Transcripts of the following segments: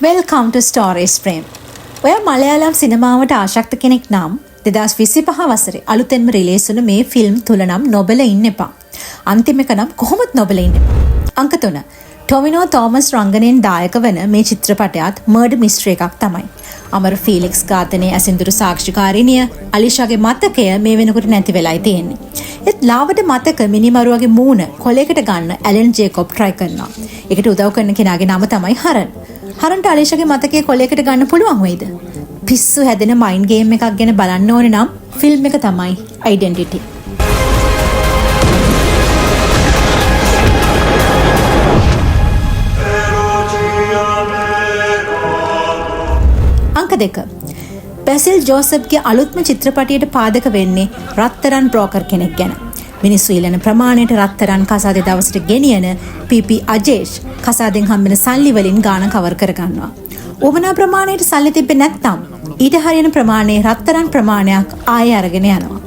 Welcome to Stories Frame. ඔයා මලයාලම් සිනමාවට ආශක්ත කෙනෙක් නම් 2025 වසරේ අලුතෙන්ම රිලීස් වුණු මේ ෆිල්ම් තුල නම් නොබල ඉන්න එපා. අන්තිම එක නම් කොහොමත් නොබල ඉන්න එපා. අංක 3. ටොමිනෝ තෝමස් රංගනයෙන් දායක වන මේ චිත්‍රපටයත් මර්ඩර් මිස්ටරි එකක් තමයි. අමර ෆීලික්ස් ඝාතනයේ ඇසින්දුරු සාක්ෂිකාරිනිය අලිෂාගේ මතකය මේ වෙනකොට නැති වෙලායි තියෙන්නේ. ඒත් ලාවට මතක මිනිමරුවගේ මූණ කොලයකට ගන්න ඇලන් ජේකොබ් try කරනවා. ඒකට උදව් කරන කෙනාගේ නම තමයි හරන්. හරන්ට අලිෂාගේ මතකයේ කොලයකට ගන්න පුළුවන් වෙයිද? පිස්සු හැදෙන මයින්ඩ් ගේම් එකක් ගැන බලන්න ඕනේ නම් ෆිල්ම් එක තමයි Identity. අංක 2. බැසිල් ජෝසප්ගේ අලුත්ම චිත්‍රපටයට පාදක වෙන්නේ රත්තරන් බ්‍රෝකර් කෙනෙක් ගැන. මිනිස්සු ඊළන ප්‍රමාණයට රත්තරන් කසාදේ දවසට ගෙනියන පීපී අජේෂ් කසාදෙන් හම්බෙන සල්ලි වලින් ගාණ කවර් කරගන්නවා. උවමනා ප්‍රමාණයට සල්ලි තිබ්බේ නැත්නම් ඊට හරියන ප්‍රමාණයේ රත්තරන් ප්‍රමාණයක් ආයෙ අරගෙන යනවා.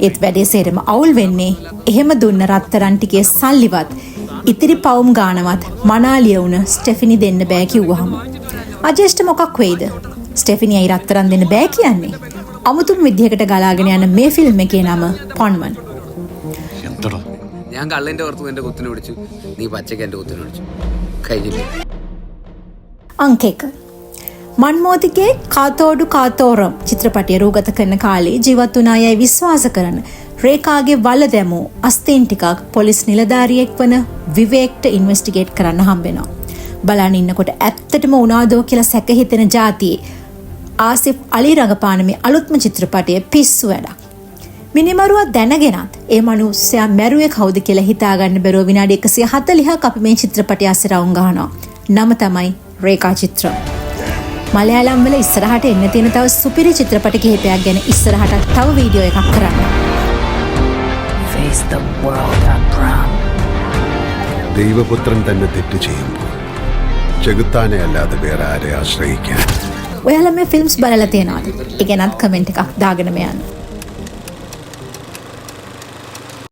ඒත් වැඩේ සේරම අවුල් වෙන්නේ එහෙම දුන්න රත්තරන් ටිකේ සල්ලිවත් ඉතිරි පවුම් ගාණවත් මනාලිය වුණ ස්ටෙෆිනි දෙන්න බෑ කිව්වහම අජේෂ්ට මොකක් වෙයිද? ස්ටෙෆිනි අයි රත්තරන් දෙන්න බෑ කියන්නේ. අමුතුම විදිහකට ගලාගෙන යන මේ ෆිල්ම් එකේ නම පොන්මන්. ഞാൻ കള്ളന്റെ പുറത്ത് എന്റെ കുത്തിനെ പിടിച്ചു, നീ പച്ചക്ക് എന്റെ കുത്തിനെ പിടിച്ചു, കഴിഞ്ഞില്ലേ? අංක 1. මන්මෝතිගේ කාතෝඩු කාතෝරම් චිත්‍රපටය රූගත කරන කාලේ ජීවත් වුණ අයයි විශ්වාස කරන රේඛාගේ වල දැමූ අස්තීන් ටිකක් පොලිස් නිලධාරියෙක් වන විවේක්ට ඉන්වෙස්ටිගේට් කරන්න හම්බෙනවා. බලන්න ඉන්නකොට ඇත්තටම උනාදෝ කියලා සැක හිතෙන જાතියේ ආසිෆ් අලි රඟපාන මේ අලුත්ම චිත්‍රපටයේ පිස්සු වැඩක්. මිනිමරුවා දැනගෙනත් ඒ මිනිස්සයා මැරුවේ කවුද කියලා හිතාගන්න බැරුව විනාඩි 140ක් අපි මේ චිත්‍රපටය අස්සේ රවුම් ගහනවා. නම තමයි රේඛා චිත්‍රම්. මලයාලම් වල ඉස්සරහට එන්න තියෙන තව සුපිරි චිත්‍රපට කිහිපයක් ගැන ඉස්සරහට තව වීඩියෝ එකක් කරන්න. Face the world Abraham. ദൈവപുത്രൻ തന്നെ തെറ്റ് ചെയ്യുമ്പോൾ ചെകുത്താനെ അല്ലാതെ വേറെ ആരെ ആശ്രയിക്കാൻ? ඔයාලා මේ ෆිල්ම්ස් බලලා තියෙනවද? ඒ ගැනත් කමෙන්ට් එකක් දාගෙනම යන්න.